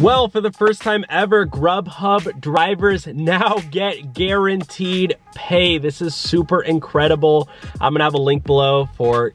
Well, for the first time ever, GrubHub drivers now get guaranteed pay. This is super incredible. I'm gonna have a link below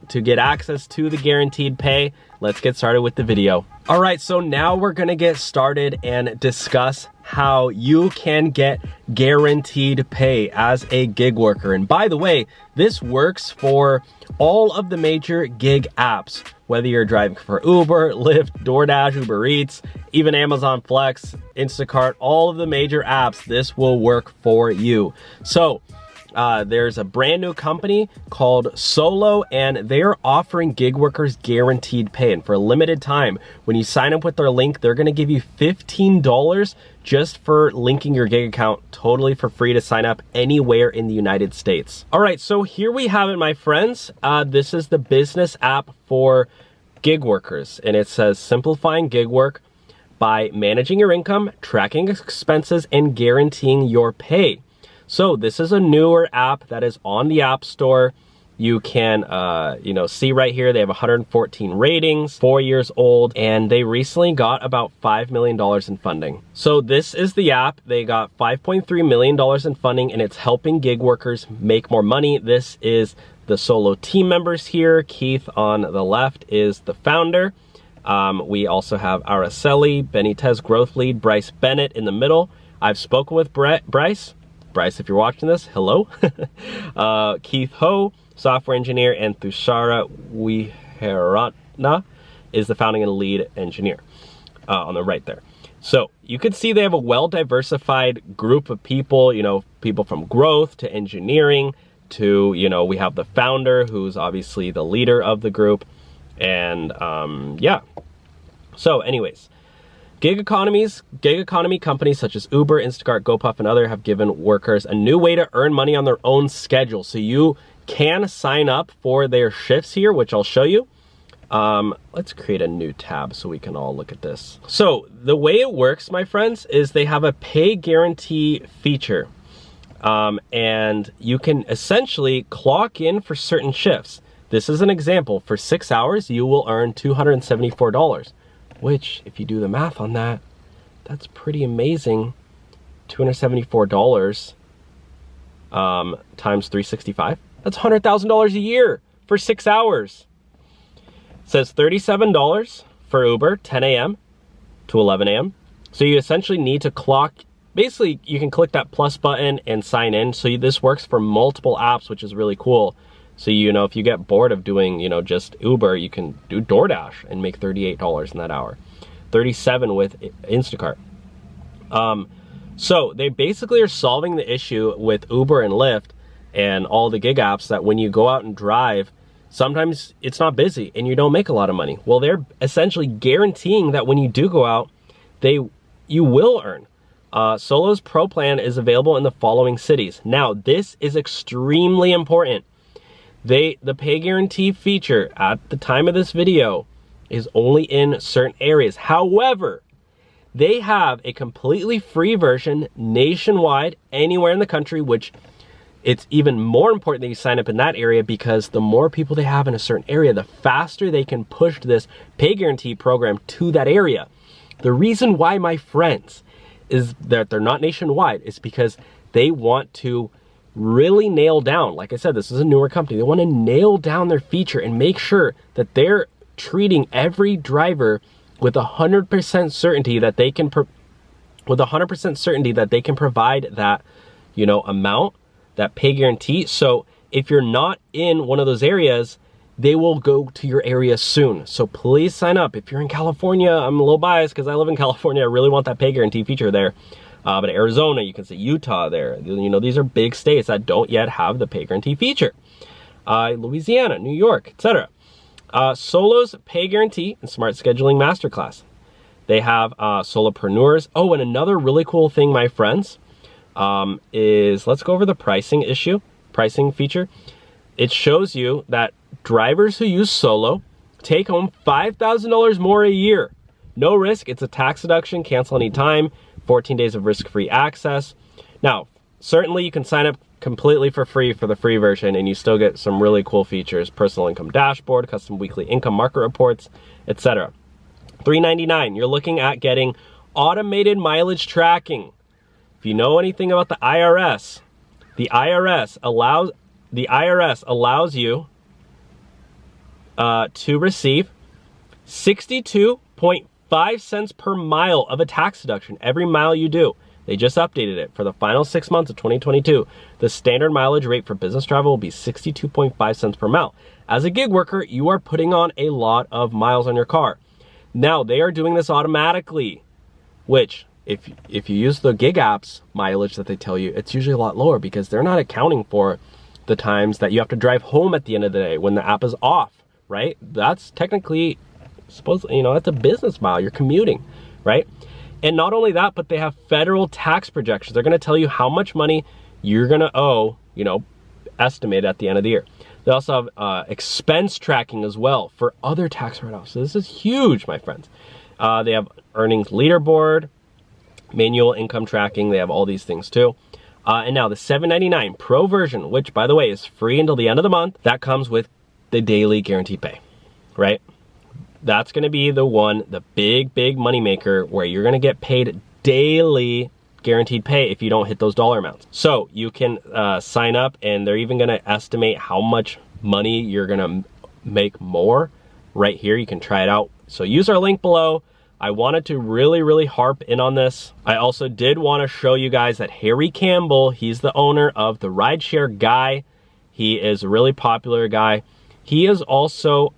to get access to the guaranteed pay. Let's get started with the video. All right, so now we're gonna get started and discuss how you can get guaranteed pay as a gig worker. And by the way, this works for all of the major gig apps, whether you're driving for Uber, Lyft, DoorDash, Uber Eats, even Amazon Flex, Instacart, all of the major apps, this will work for you. So there's a brand new company called Solo, and they're offering gig workers guaranteed pay. And for a limited time, when you sign up with their link, they're gonna give you $15 just for linking your gig account, totally for free to sign up anywhere in the United States. All right, so here we have it, my friends. This is the business app for gig workers, and it says simplifying gig work by managing your income, tracking expenses, and guaranteeing your pay. So this is a newer app that is on the App Store. You can, see right here, they have 114 ratings, 4 years old, and they recently got about $5 million in funding. So this is the app. They got $5.3 million in funding, and it's helping gig workers make more money. This is the Solo team members here. Keith on the left is the founder. We also have Araceli Benitez, growth lead, Bryce Bennett in the middle. I've spoken with Bryce. Bryce, if you're watching this, hello. Keith Ho, software engineer, and Thushara Wiheratna is the founding and lead engineer on the right there. So you can see they have a well-diversified group of people, people from growth to engineering to, we have the founder who's obviously the leader of the group. And yeah. So anyways, gig economy companies such as Uber, Instacart, GoPuff, and other have given workers a new way to earn money on their own schedule. So you can sign up for their shifts here, which I'll show you. Let's create a new tab so we can all look at this. So the way it works, my friends, is they have a pay guarantee feature. And you can essentially clock in for certain shifts. This is an example. For 6 hours, you will earn $274, which, if you do the math on that, that's pretty amazing. $274 times 365. That's $100,000 a year for 6 hours. It says $37 for Uber, 10 a.m. to 11 a.m. So you essentially need to clock. Basically, you can click that plus button and sign in. So this works for multiple apps, which is really cool. So, if you get bored of doing, just Uber, you can do DoorDash and make $38 in that hour. $37 with Instacart. So they basically are solving the issue with Uber and Lyft and all the gig apps that when you go out and drive, sometimes it's not busy and you don't make a lot of money. Well, they're essentially guaranteeing that when you do go out, you will earn. Solo's Pro plan is available in the following cities. Now, this is extremely important. The pay guarantee feature at the time of this video is only in certain areas. However, they have a completely free version nationwide, anywhere in the country, which it's even more important that you sign up in that area, because the more people they have in a certain area, the faster they can push this pay guarantee program to that area. The reason why, my friends, is that they're not nationwide is because they want to really nail down, like I said, this is a newer company. They want to nail down their feature and make sure that they're treating every driver with 100% certainty that they can provide that, amount, that pay guarantee. So if you're not in one of those areas, they will go to your area soon. So please sign up. If you're in California, I'm a little biased because I live in California. I really want that pay guarantee feature there. But Arizona, you can see Utah there. These are big states that don't yet have the pay guarantee feature. Louisiana, New York, etc. Solo's pay guarantee and smart scheduling masterclass. They have solopreneurs. Oh, and another really cool thing, my friends, is let's go over the pricing feature. It shows you that drivers who use Solo take home $5,000 more a year. No risk. It's a tax deduction. Cancel anytime. 14 days of risk-free access. Now, certainly you can sign up completely for free for the free version, and you still get some really cool features: personal income dashboard, custom weekly income market reports, etc. $3.99. You're looking at getting automated mileage tracking. If you know anything about the IRS allows you to receive 62.5 cents per mile of a tax deduction every mile you do. They just updated it for the final 6 months of 2022. The standard mileage rate for business travel will be 62.5 cents per mile. As a gig worker, you are putting on a lot of miles on your car. Now, they are doing this automatically, which if you use the gig apps mileage that they tell you, it's usually a lot lower because they're not accounting for the times that you have to drive home at the end of the day when the app is off, right? That's technically that's a business mile. You're commuting, right? And not only that, but they have federal tax projections. They're going to tell you how much money you're going to owe, estimated at the end of the year. They also have expense tracking as well for other tax write-offs. So this is huge, my friends. They have earnings leaderboard, manual income tracking. They have all these things too. And now the $7.99 Pro version, which by the way is free until the end of the month, that comes with the daily guaranteed pay, right? That's going to be the big money maker where you're going to get paid daily guaranteed pay if you don't hit those dollar amounts. So you can sign up, and they're even going to estimate how much money you're going to make more right here. You can try it out. So use our link below. I wanted to really harp in on this. I also did want to show you guys that Harry Campbell, he's the owner of the Rideshare Guy. He is a really popular guy. He is also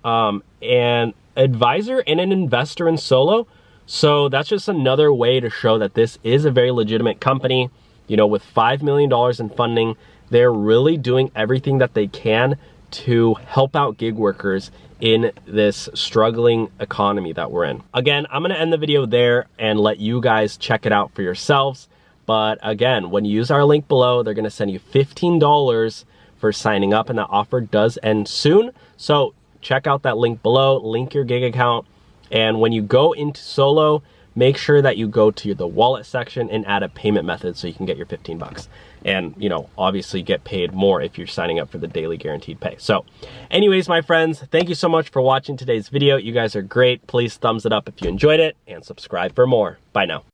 an advisor and an investor in Solo. So that's just another way to show that this is a very legitimate company. With $5 million in funding, they're really doing everything that they can to help out gig workers in this struggling economy that we're in. Again, I'm going to end the video there and let you guys check it out for yourselves. But again, when you use our link below, they're going to send you $15 for signing up, and that offer does end soon. So check out that link below, link your gig account, and when you go into Solo, make sure that you go to the wallet section and add a payment method so you can get your 15 bucks. And, obviously get paid more if you're signing up for the daily guaranteed pay. So anyways, my friends, thank you so much for watching today's video. You guys are great. Please thumbs it up if you enjoyed it and subscribe for more. Bye now.